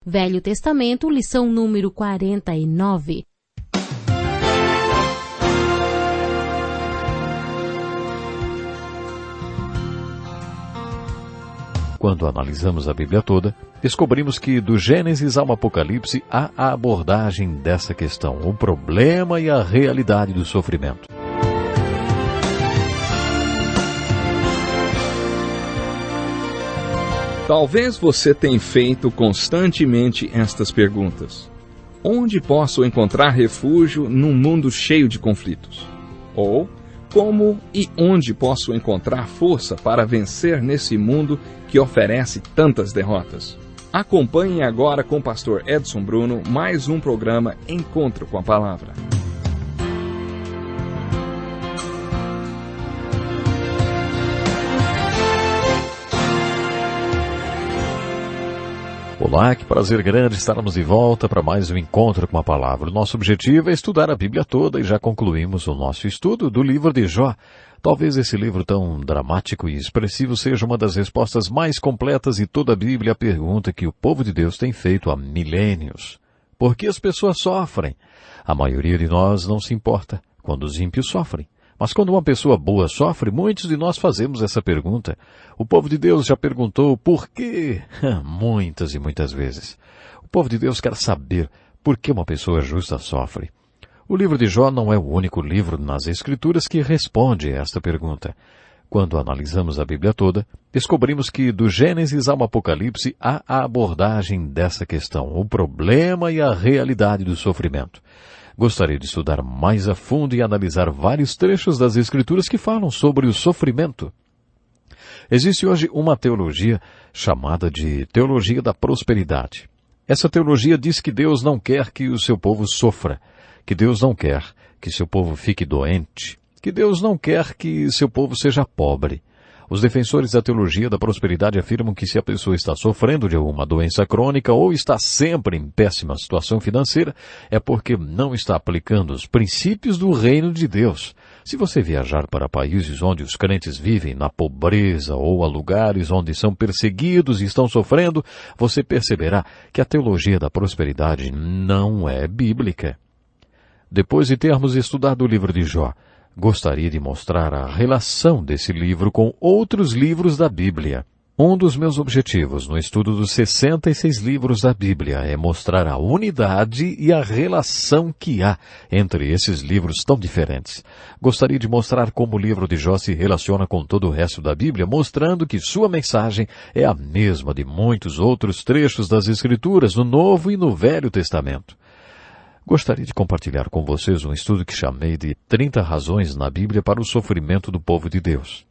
Velho Testamento, lição número 49. Quando analisamos a Bíblia toda, descobrimos que do Gênesis ao Apocalipse há a abordagem dessa questão, o problema e a realidade do sofrimento. Talvez você tenha feito constantemente estas perguntas. Onde posso encontrar refúgio num mundo cheio de conflitos? Ou, como e onde posso encontrar força para vencer nesse mundo que oferece tantas derrotas? Acompanhe agora com o pastor Edson Bruno mais um programa Encontro com a Palavra. Olá, que prazer grande estarmos de volta para mais um Encontro com a Palavra. O nosso objetivo é estudar a Bíblia toda e já concluímos o nosso estudo do livro de Jó. Talvez esse livro tão dramático e expressivo seja uma das respostas mais completas de toda a Bíblia à pergunta que o povo de Deus tem feito há milênios. Por que as pessoas sofrem? A maioria de nós não se importa quando os ímpios sofrem. Mas quando uma pessoa boa sofre, muitos de nós fazemos essa pergunta. O povo de Deus já perguntou por quê? Muitas e muitas vezes. O povo de Deus quer saber por que uma pessoa justa sofre. O livro de Jó não é o único livro nas Escrituras que responde a esta pergunta. Quando analisamos a Bíblia toda, descobrimos que do Gênesis ao Apocalipse há a abordagem dessa questão, o problema e a realidade do sofrimento. Gostaria de estudar mais a fundo e analisar vários trechos das Escrituras que falam sobre o sofrimento. Existe hoje uma teologia chamada de teologia da prosperidade. Essa teologia diz que Deus não quer que o seu povo sofra, que Deus não quer que seu povo fique doente, que Deus não quer que seu povo seja pobre. Os defensores da teologia da prosperidade afirmam que se a pessoa está sofrendo de alguma doença crônica ou está sempre em péssima situação financeira, é porque não está aplicando os princípios do reino de Deus. Se você viajar para países onde os crentes vivem na pobreza ou a lugares onde são perseguidos e estão sofrendo, você perceberá que a teologia da prosperidade não é bíblica. Depois de termos estudado o livro de Jó, gostaria de mostrar a relação desse livro com outros livros da Bíblia. Um dos meus objetivos no estudo dos 66 livros da Bíblia é mostrar a unidade e a relação que há entre esses livros tão diferentes. Gostaria de mostrar como o livro de Jó se relaciona com todo o resto da Bíblia, mostrando que sua mensagem é a mesma de muitos outros trechos das Escrituras, no Novo e no Velho Testamento. Gostaria de compartilhar com vocês um estudo que chamei de 30 razões na Bíblia para o sofrimento do povo de Deus.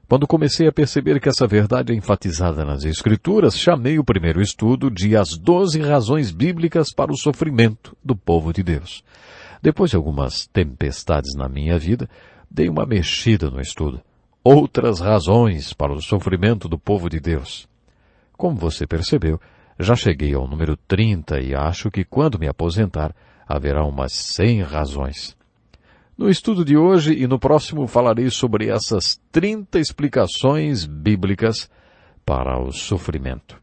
Quando comecei a perceber que essa verdade é enfatizada nas Escrituras, chamei o primeiro estudo de As 12 Razões Bíblicas para o Sofrimento do Povo de Deus. Depois de algumas tempestades na minha vida, dei uma mexida no estudo. Outras razões para o sofrimento do povo de Deus. Como você percebeu, já cheguei ao número 30 e acho que quando me aposentar, haverá umas 100 razões. No estudo de hoje e no próximo falarei sobre essas 30 explicações bíblicas para o sofrimento.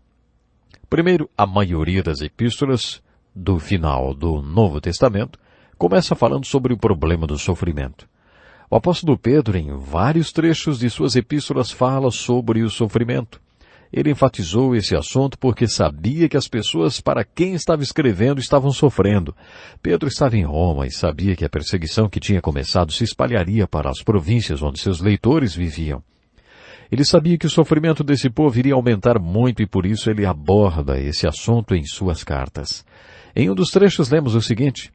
Primeiro, a maioria das epístolas do final do Novo Testamento começa falando sobre o problema do sofrimento. O apóstolo Pedro, em vários trechos de suas epístolas, fala sobre o sofrimento. Ele enfatizou esse assunto porque sabia que as pessoas para quem estava escrevendo estavam sofrendo. Pedro estava em Roma e sabia que a perseguição que tinha começado se espalharia para as províncias onde seus leitores viviam. Ele sabia que o sofrimento desse povo iria aumentar muito e por isso ele aborda esse assunto em suas cartas. Em um dos trechos lemos o seguinte: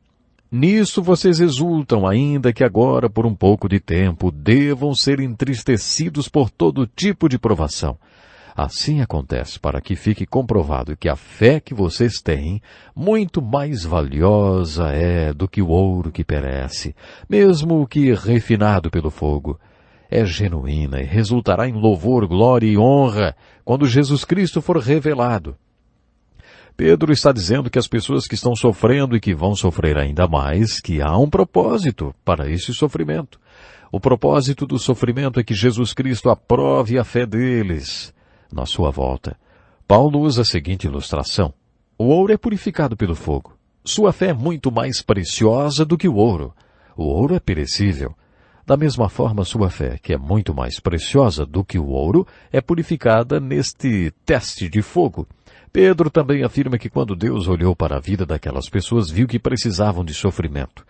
Nisso vocês exultam, ainda que agora, por um pouco de tempo, devam ser entristecidos por todo tipo de provação. Assim acontece para que fique comprovado que a fé que vocês têm, muito mais valiosa é do que o ouro que perece, mesmo o que refinado pelo fogo. É genuína e resultará em louvor, glória e honra quando Jesus Cristo for revelado. Pedro está dizendo que as pessoas que estão sofrendo e que vão sofrer ainda mais, que há um propósito para esse sofrimento. O propósito do sofrimento é que Jesus Cristo aprove a fé deles na sua volta. Paulo usa a seguinte ilustração. O ouro é purificado pelo fogo. Sua fé é muito mais preciosa do que o ouro. O ouro é perecível. Da mesma forma, sua fé, que é muito mais preciosa do que o ouro, é purificada neste teste de fogo. Pedro também afirma que quando Deus olhou para a vida daquelas pessoas, viu que precisavam de sofrimento.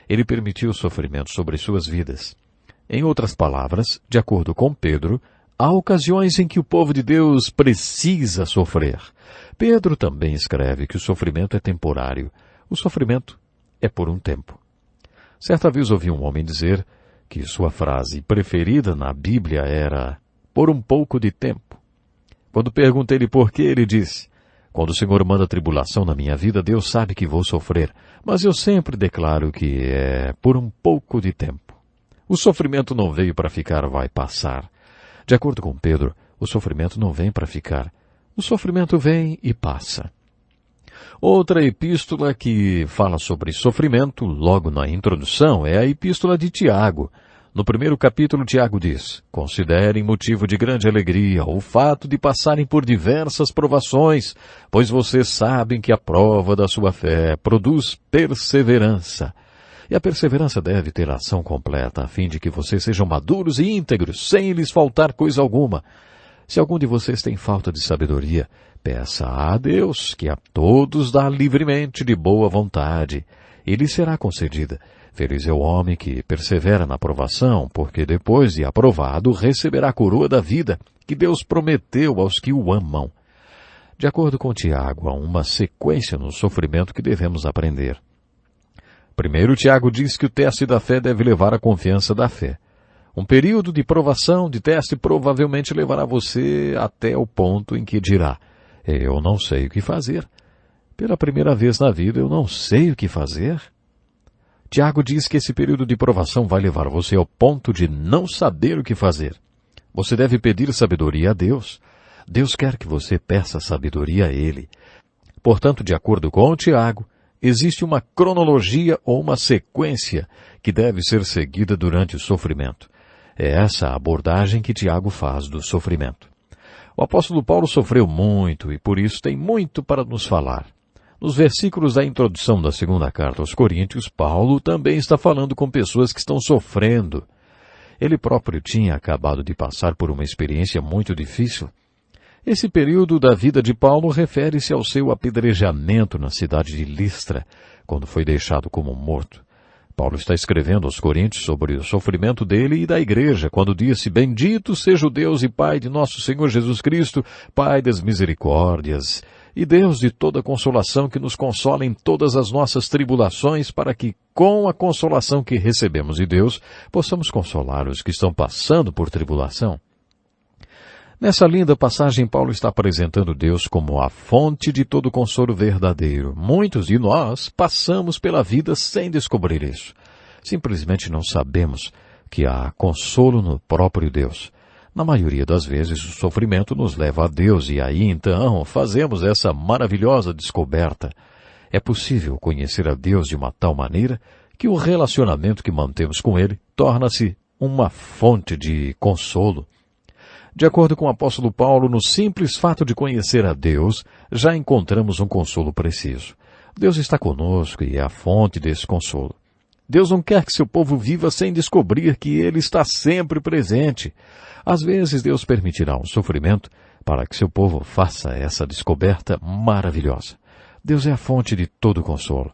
Ele permitiu sofrimento sobre suas vidas. Em outras palavras, de acordo com Pedro, há ocasiões em que o povo de Deus precisa sofrer. Pedro também escreve que o sofrimento é temporário. O sofrimento é por um tempo. Certa vez ouvi um homem dizer que sua frase preferida na Bíblia era "por um pouco de tempo". Quando perguntei-lhe por quê, ele disse: "Quando o Senhor manda tribulação na minha vida, Deus sabe que vou sofrer, mas eu sempre declaro que é por um pouco de tempo". O sofrimento não veio para ficar, vai passar. De acordo com Pedro, o sofrimento não vem para ficar. O sofrimento vem e passa. Outra epístola que fala sobre sofrimento, logo na introdução, é a epístola de Tiago. No primeiro capítulo, Tiago diz: "Considerem motivo de grande alegria o fato de passarem por diversas provações, pois vocês sabem que a prova da sua fé produz perseverança. E a perseverança deve ter ação completa, a fim de que vocês sejam maduros e íntegros, sem lhes faltar coisa alguma. Se algum de vocês tem falta de sabedoria, peça a Deus, que a todos dá livremente de boa vontade, e lhe será concedida. Feliz é o homem que persevera na provação, porque depois de aprovado receberá a coroa da vida, que Deus prometeu aos que o amam." De acordo com Tiago, há uma sequência no sofrimento que devemos aprender. Primeiro, Tiago diz que o teste da fé deve levar à confiança da fé. Um período de provação, de teste, provavelmente levará você até o ponto em que dirá: "Eu não sei o que fazer. Pela primeira vez na vida, eu não sei o que fazer." Tiago diz que esse período de provação vai levar você ao ponto de não saber o que fazer. Você deve pedir sabedoria a Deus. Deus quer que você peça sabedoria a Ele. Portanto, de acordo com Tiago, existe uma cronologia ou uma sequência que deve ser seguida durante o sofrimento. É essa a abordagem que Tiago faz do sofrimento. O apóstolo Paulo sofreu muito e por isso tem muito para nos falar. Nos versículos da introdução da segunda carta aos Coríntios, Paulo também está falando com pessoas que estão sofrendo. Ele próprio tinha acabado de passar por uma experiência muito difícil. Esse período da vida de Paulo refere-se ao seu apedrejamento na cidade de Listra, quando foi deixado como morto. Paulo está escrevendo aos Coríntios sobre o sofrimento dele e da igreja, quando disse: "Bendito seja o Deus e Pai de nosso Senhor Jesus Cristo, Pai das misericórdias, e Deus de toda consolação, que nos consola em todas as nossas tribulações, para que, com a consolação que recebemos de Deus, possamos consolar os que estão passando por tribulação." Nessa linda passagem, Paulo está apresentando Deus como a fonte de todo consolo verdadeiro. Muitos de nós passamos pela vida sem descobrir isso. Simplesmente não sabemos que há consolo no próprio Deus. Na maioria das vezes, o sofrimento nos leva a Deus e aí, então, fazemos essa maravilhosa descoberta. É possível conhecer a Deus de uma tal maneira que o relacionamento que mantemos com Ele torna-se uma fonte de consolo. De acordo com o apóstolo Paulo, no simples fato de conhecer a Deus, já encontramos um consolo preciso. Deus está conosco e é a fonte desse consolo. Deus não quer que seu povo viva sem descobrir que Ele está sempre presente. Às vezes, Deus permitirá um sofrimento para que seu povo faça essa descoberta maravilhosa. Deus é a fonte de todo consolo.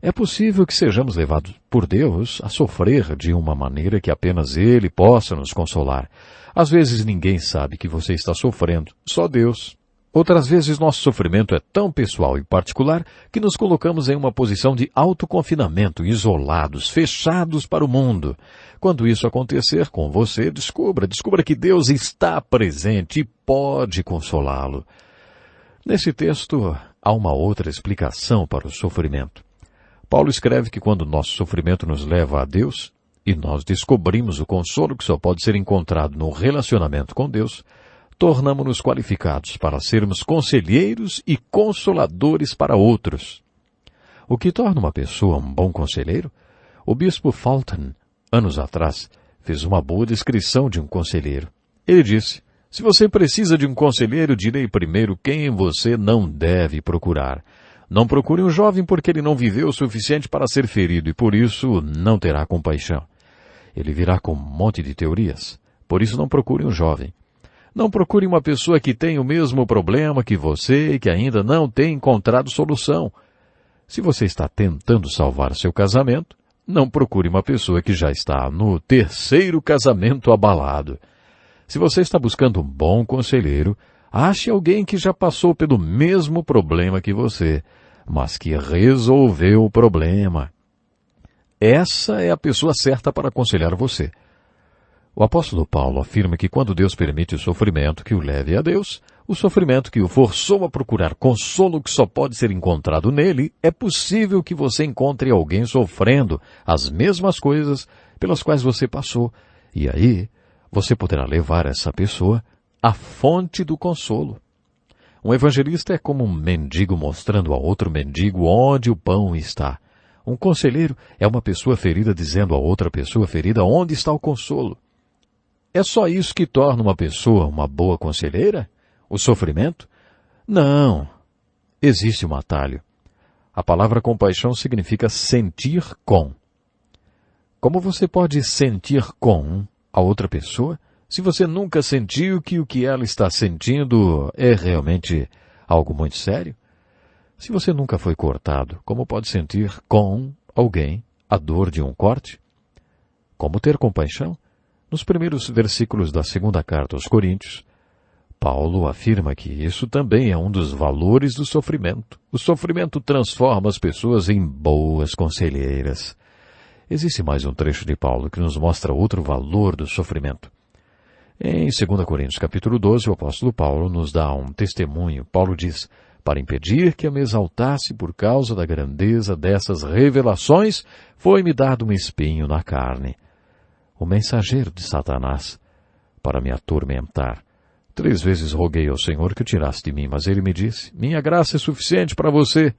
É possível que sejamos levados por Deus a sofrer de uma maneira que apenas Ele possa nos consolar. Às vezes ninguém sabe que você está sofrendo, só Deus. Outras vezes nosso sofrimento é tão pessoal e particular que nos colocamos em uma posição de autoconfinamento, isolados, fechados para o mundo. Quando isso acontecer com você, descubra que Deus está presente e pode consolá-lo. Nesse texto, há uma outra explicação para o sofrimento. Paulo escreve que quando nosso sofrimento nos leva a Deus, e nós descobrimos o consolo que só pode ser encontrado no relacionamento com Deus, tornamo-nos qualificados para sermos conselheiros e consoladores para outros. O que torna uma pessoa um bom conselheiro? O bispo Fulton, anos atrás, fez uma boa descrição de um conselheiro. Ele disse: Se você precisa de um conselheiro, direi primeiro quem você não deve procurar. Não procure um jovem porque ele não viveu o suficiente para ser ferido e por isso não terá compaixão. Ele virá com um monte de teorias. Por isso não procure um jovem. Não procure uma pessoa que tem o mesmo problema que você e que ainda não tem encontrado solução. Se você está tentando salvar seu casamento, não procure uma pessoa que já está no 3º casamento abalado. Se você está buscando um bom conselheiro, ache alguém que já passou pelo mesmo problema que você, mas que resolveu o problema. Essa é a pessoa certa para aconselhar você. O apóstolo Paulo afirma que quando Deus permite o sofrimento que o leve a Deus, o sofrimento que o forçou a procurar consolo que só pode ser encontrado nele, é possível que você encontre alguém sofrendo as mesmas coisas pelas quais você passou, e aí você poderá levar essa pessoa à fonte do consolo. Um evangelista é como um mendigo mostrando a outro mendigo onde o pão está. Um conselheiro é uma pessoa ferida dizendo a outra pessoa ferida onde está o consolo. É só isso que torna uma pessoa uma boa conselheira? O sofrimento? Não. Existe um atalho. A palavra compaixão significa sentir com. Como você pode sentir com a outra pessoa se você nunca sentiu que o que ela está sentindo é realmente algo muito sério? Se você nunca foi cortado, como pode sentir com alguém a dor de um corte? Como ter compaixão? Nos primeiros versículos da 2ª carta aos Coríntios, Paulo afirma que isso também é um dos valores do sofrimento. O sofrimento transforma as pessoas em boas conselheiras. Existe mais um trecho de Paulo que nos mostra outro valor do sofrimento. Em 2 Coríntios capítulo 12, o apóstolo Paulo nos dá um testemunho. Paulo diz: para impedir que eu me exaltasse por causa da grandeza dessas revelações, foi-me dado um espinho na carne, o mensageiro de Satanás, para me atormentar. 3 vezes roguei ao Senhor que o tirasse de mim, mas ele me disse: minha graça é suficiente para você,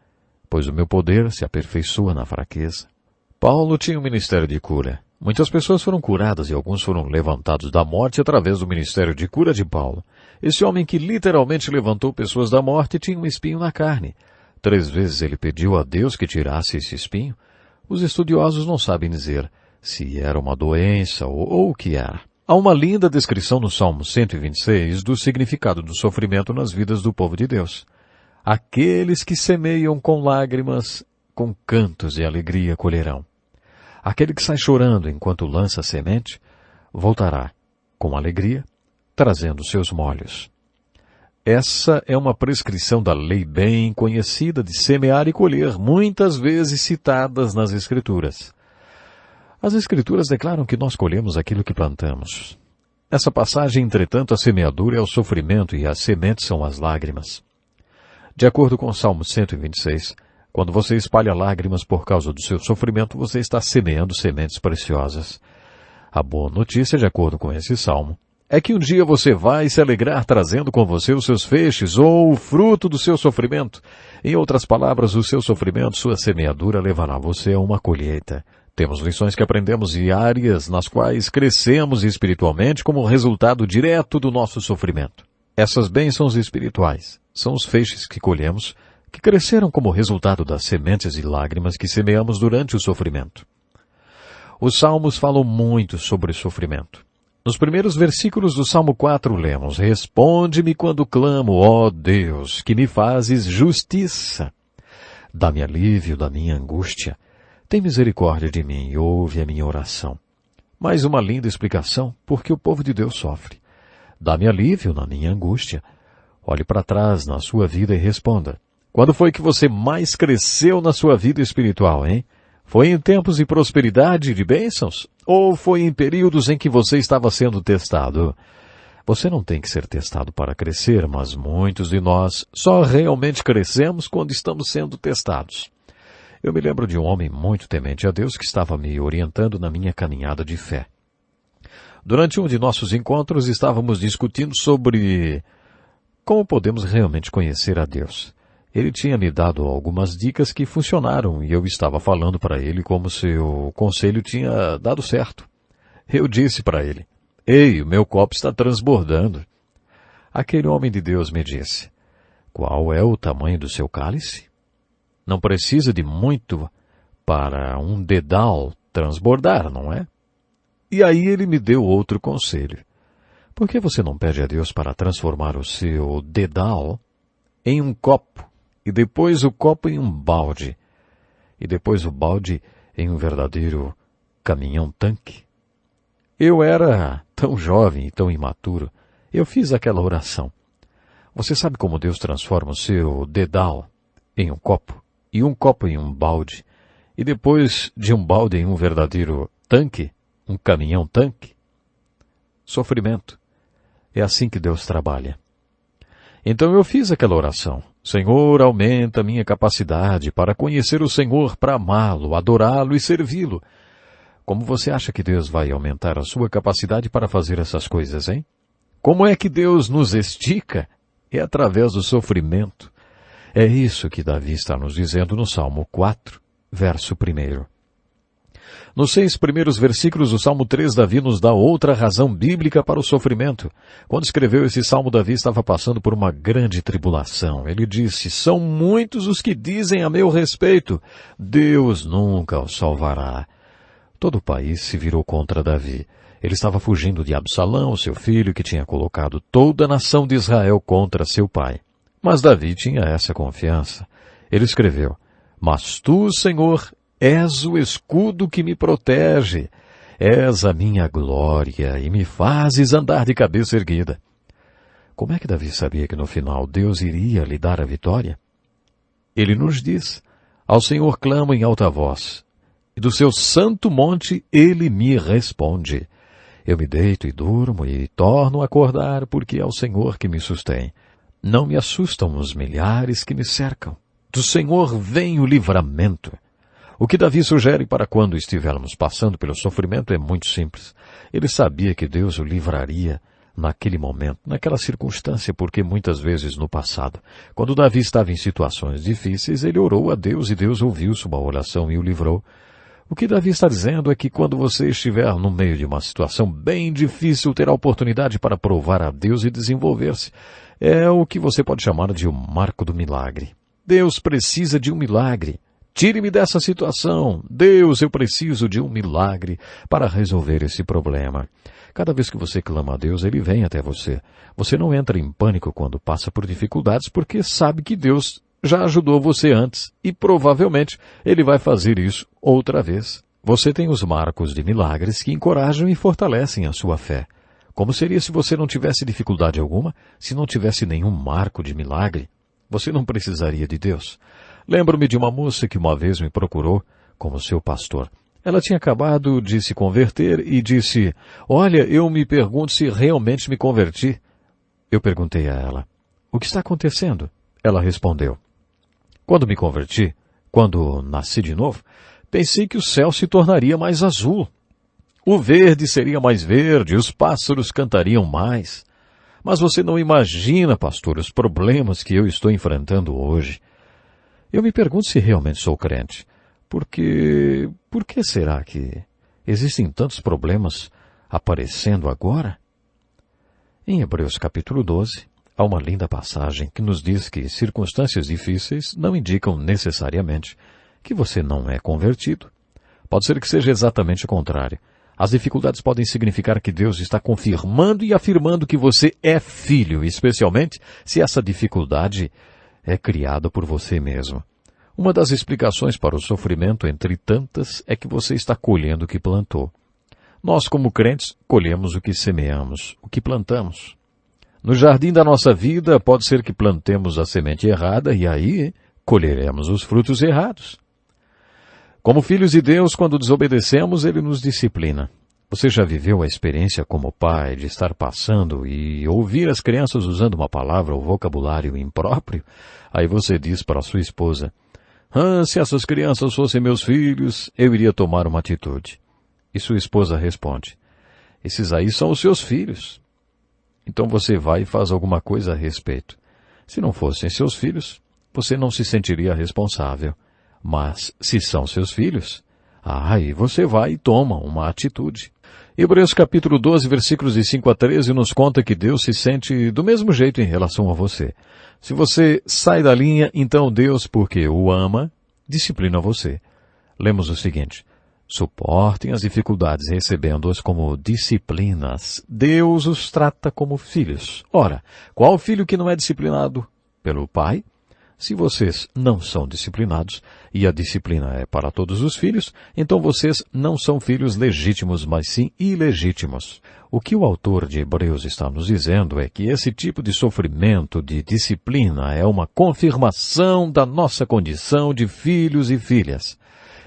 pois o meu poder se aperfeiçoa na fraqueza. Paulo tinha um ministério de cura. Muitas pessoas foram curadas e alguns foram levantados da morte através do ministério de cura de Paulo. Esse homem que literalmente levantou pessoas da morte tinha um espinho na carne. 3 vezes ele pediu a Deus que tirasse esse espinho. Os estudiosos não sabem dizer se era uma doença ou o que era. Há uma linda descrição no Salmo 126 do significado do sofrimento nas vidas do povo de Deus. Aqueles que semeiam com lágrimas, com cantos e alegria colherão. Aquele que sai chorando enquanto lança a semente, voltará com alegria, trazendo seus molhos. Essa é uma prescrição da lei bem conhecida de semear e colher, muitas vezes citadas nas Escrituras. As Escrituras declaram que nós colhemos aquilo que plantamos. Nessa passagem, entretanto, a semeadura é o sofrimento e as sementes são as lágrimas. De acordo com o Salmo 126, quando você espalha lágrimas por causa do seu sofrimento, você está semeando sementes preciosas. A boa notícia, de acordo com esse salmo, é que um dia você vai se alegrar trazendo com você os seus feixes ou o fruto do seu sofrimento. Em outras palavras, o seu sofrimento, sua semeadura, levará você a uma colheita. Temos lições que aprendemos diárias, nas quais crescemos espiritualmente como resultado direto do nosso sofrimento. Essas bênçãos espirituais são os feixes que colhemos, que cresceram como resultado das sementes e lágrimas que semeamos durante o sofrimento. Os salmos falam muito sobre sofrimento. Nos primeiros versículos do Salmo 4 lemos: responde-me quando clamo, ó Deus, que me fazes justiça. Dá-me alívio da minha angústia. Tem misericórdia de mim e ouve a minha oração. Mais uma linda explicação, porque o povo de Deus sofre. Dá-me alívio na minha angústia. Olhe para trás na sua vida e responda: quando foi que você mais cresceu na sua vida espiritual, hein? Foi em tempos de prosperidade e de bênçãos? Ou foi em períodos em que você estava sendo testado? Você não tem que ser testado para crescer, mas muitos de nós só realmente crescemos quando estamos sendo testados. Eu me lembro de um homem muito temente a Deus que estava me orientando na minha caminhada de fé. Durante um de nossos encontros, estávamos discutindo sobre como podemos realmente conhecer a Deus. Ele tinha me dado algumas dicas que funcionaram e eu estava falando para ele como se o conselho tinha dado certo. Eu disse para ele: ei, o meu copo está transbordando. Aquele homem de Deus me disse: qual é o tamanho do seu cálice? Não precisa de muito para um dedal transbordar, não é? E aí ele me deu outro conselho. Por que você não pede a Deus para transformar o seu dedal em um copo, e depois o copo em um balde, e depois o balde em um verdadeiro caminhão-tanque? Eu era tão jovem e tão imaturo. Eu fiz aquela oração. Você sabe como Deus transforma o seu dedal em um copo, e um copo em um balde, e depois de um balde em um verdadeiro tanque, um caminhão-tanque? Sofrimento. É assim que Deus trabalha. Então eu fiz aquela oração. Senhor, aumenta a minha capacidade para conhecer o Senhor, para amá-lo, adorá-lo e servi-lo. Como você acha que Deus vai aumentar a sua capacidade para fazer essas coisas, hein? Como é que Deus nos estica? É através do sofrimento. É isso que Davi está nos dizendo no Salmo 4, verso 1. Nos 6 primeiros versículos do Salmo 3, Davi nos dá outra razão bíblica para o sofrimento. Quando escreveu esse salmo, Davi estava passando por uma grande tribulação. Ele disse: são muitos os que dizem a meu respeito, Deus nunca o salvará. Todo o país se virou contra Davi. Ele estava fugindo de Absalão, seu filho, que tinha colocado toda a nação de Israel contra seu pai. Mas Davi tinha essa confiança. Ele escreveu: mas tu, Senhor, és o escudo que me protege. És a minha glória e me fazes andar de cabeça erguida. Como é que Davi sabia que no final Deus iria lhe dar a vitória? Ele nos diz: ao Senhor clamo em alta voz, e do seu santo monte ele me responde. Eu me deito e durmo e torno a acordar, porque é o Senhor que me sustém. Não me assustam os milhares que me cercam. Do Senhor vem o livramento. O que Davi sugere para quando estivermos passando pelo sofrimento é muito simples. Ele sabia que Deus o livraria naquele momento, naquela circunstância, porque muitas vezes no passado, quando Davi estava em situações difíceis, ele orou a Deus e Deus ouviu sua oração e o livrou. O que Davi está dizendo é que quando você estiver no meio de uma situação bem difícil, terá oportunidade para provar a Deus e desenvolver-se. É o que você pode chamar de um marco do milagre. Deus precisa de um milagre. Tire-me dessa situação. Deus, eu preciso de um milagre para resolver esse problema. Cada vez que você clama a Deus, Ele vem até você. Você não entra em pânico quando passa por dificuldades, porque sabe que Deus já ajudou você antes e provavelmente Ele vai fazer isso outra vez. Você tem os marcos de milagres que encorajam e fortalecem a sua fé. Como seria se você não tivesse dificuldade alguma, se não tivesse nenhum marco de milagre? Você não precisaria de Deus. Lembro-me de uma moça que uma vez me procurou como seu pastor. Ela tinha acabado de se converter e disse: olha, eu me pergunto se realmente me converti. Eu perguntei a ela: o que está acontecendo? Ela respondeu: quando me converti, quando nasci de novo, pensei que o céu se tornaria mais azul. O verde seria mais verde, os pássaros cantariam mais. Mas você não imagina, pastor, os problemas que eu estou enfrentando hoje. Eu me pergunto se realmente sou crente. Por que será que existem tantos problemas aparecendo agora? Em Hebreus capítulo 12, há uma linda passagem que nos diz que circunstâncias difíceis não indicam necessariamente que você não é convertido. Pode ser que seja exatamente o contrário. As dificuldades podem significar que Deus está confirmando e afirmando que você é filho, especialmente se essa dificuldade é criada por você mesmo. Uma das explicações para o sofrimento, entre tantas, é que você está colhendo o que plantou. Nós, como crentes, colhemos o que semeamos, o que plantamos. No jardim da nossa vida, pode ser que plantemos a semente errada e aí colheremos os frutos errados. Como filhos de Deus, quando desobedecemos, Ele nos disciplina. Você já viveu a experiência como pai de estar passando e ouvir as crianças usando uma palavra ou vocabulário impróprio? Aí você diz para a sua esposa: se essas crianças fossem meus filhos, eu iria tomar uma atitude. E sua esposa responde: esses aí são os seus filhos. Então você vai e faz alguma coisa a respeito. Se não fossem seus filhos, você não se sentiria responsável. Mas se são seus filhos, aí você vai e toma uma atitude. Hebreus capítulo 12, versículos de 5 a 13, nos conta que Deus se sente do mesmo jeito em relação a você. Se você sai da linha, então Deus, porque o ama, disciplina você. Lemos o seguinte: suportem as dificuldades recebendo-as como disciplinas. Deus os trata como filhos. Ora, qual filho que não é disciplinado pelo pai? Se vocês não são disciplinados, e a disciplina é para todos os filhos, então vocês não são filhos legítimos, mas sim ilegítimos. O que o autor de Hebreus está nos dizendo é que esse tipo de sofrimento, de disciplina, é uma confirmação da nossa condição de filhos e filhas.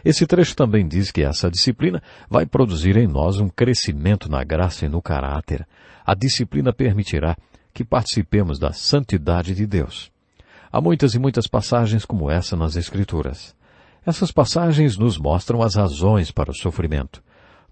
Esse trecho também diz que essa disciplina vai produzir em nós um crescimento na graça e no caráter. A disciplina permitirá que participemos da santidade de Deus. Há muitas e muitas passagens como essa nas Escrituras. Essas passagens nos mostram as razões para o sofrimento.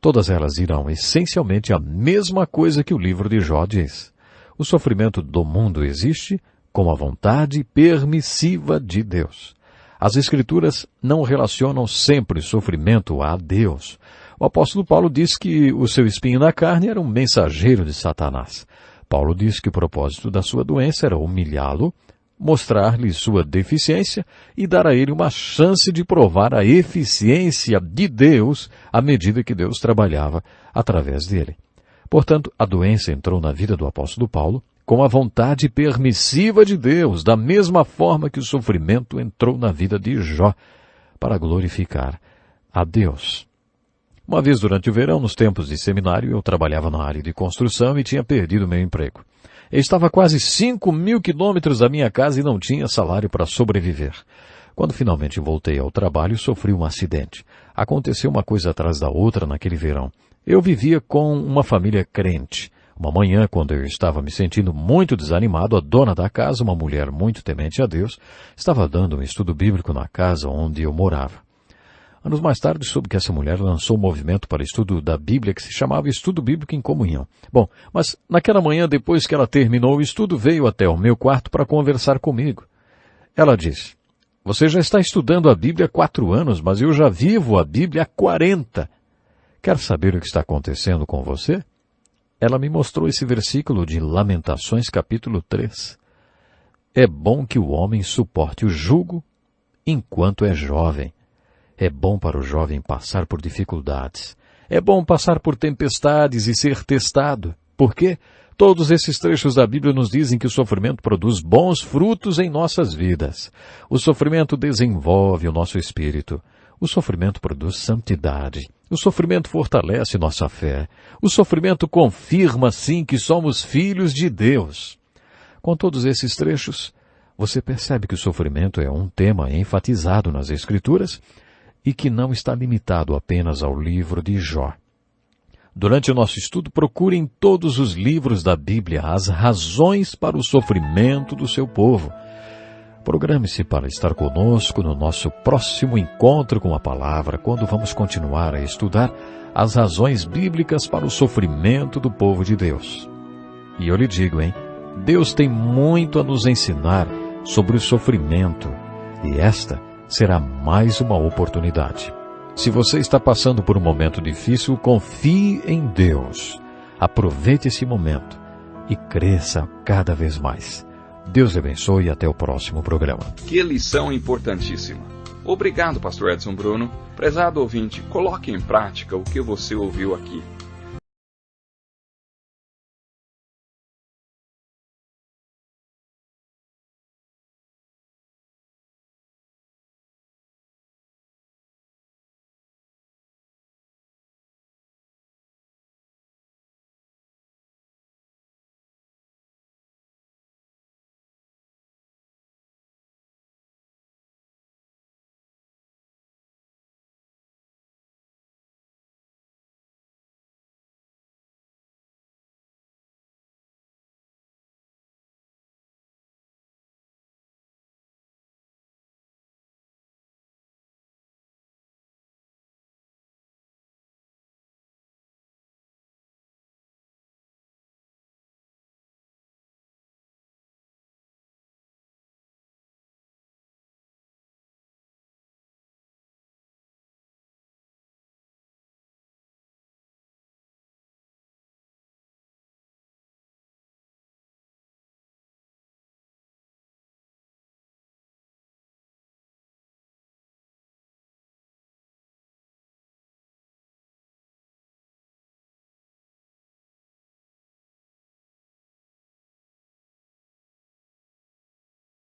Todas elas dirão essencialmente a mesma coisa que o livro de Jó diz. O sofrimento do mundo existe com a vontade permissiva de Deus. As Escrituras não relacionam sempre sofrimento a Deus. O apóstolo Paulo diz que o seu espinho na carne era um mensageiro de Satanás. Paulo diz que o propósito da sua doença era humilhá-lo, mostrar-lhe sua deficiência e dar a ele uma chance de provar a eficiência de Deus à medida que Deus trabalhava através dele. Portanto, a doença entrou na vida do apóstolo Paulo com a vontade permissiva de Deus, da mesma forma que o sofrimento entrou na vida de Jó, para glorificar a Deus. Uma vez durante o verão, nos tempos de seminário, eu trabalhava na área de construção e tinha perdido meu emprego. Eu estava a quase 5.000 quilômetros da minha casa e não tinha salário para sobreviver. Quando finalmente voltei ao trabalho, sofri um acidente. Aconteceu uma coisa atrás da outra naquele verão. Eu vivia com uma família crente. Uma manhã, quando eu estava me sentindo muito desanimado, a dona da casa, uma mulher muito temente a Deus, estava dando um estudo bíblico na casa onde eu morava. Anos mais tarde, soube que essa mulher lançou um movimento para estudo da Bíblia que se chamava Estudo Bíblico em Comunhão. Bom, mas naquela manhã, depois que ela terminou o estudo, veio até o meu quarto para conversar comigo. Ela disse: "Você já está estudando a Bíblia há 4 anos, mas eu já vivo a Bíblia há 40. Quer saber o que está acontecendo com você?" Ela me mostrou esse versículo de Lamentações, capítulo 3. É bom que o homem suporte o jugo enquanto é jovem. É bom para o jovem passar por dificuldades. É bom passar por tempestades e ser testado. Por quê? Todos esses trechos da Bíblia nos dizem que o sofrimento produz bons frutos em nossas vidas. O sofrimento desenvolve o nosso espírito. O sofrimento produz santidade. O sofrimento fortalece nossa fé. O sofrimento confirma, sim, que somos filhos de Deus. Com todos esses trechos, você percebe que o sofrimento é um tema enfatizado nas Escrituras e que não está limitado apenas ao livro de Jó. Durante o nosso estudo, procure em todos os livros da Bíblia as razões para o sofrimento do seu povo. Programe-se para estar conosco no nosso próximo encontro com a palavra, quando vamos continuar a estudar as razões bíblicas para o sofrimento do povo de Deus. E eu lhe digo, Deus tem muito a nos ensinar sobre o sofrimento, e esta será mais uma oportunidade. Se você está passando por um momento difícil, confie em Deus. Aproveite esse momento e cresça cada vez mais. Deus abençoe e até o próximo programa. Que lição importantíssima. Obrigado, pastor Edson Bruno. Prezado ouvinte, coloque em prática o que você ouviu aqui.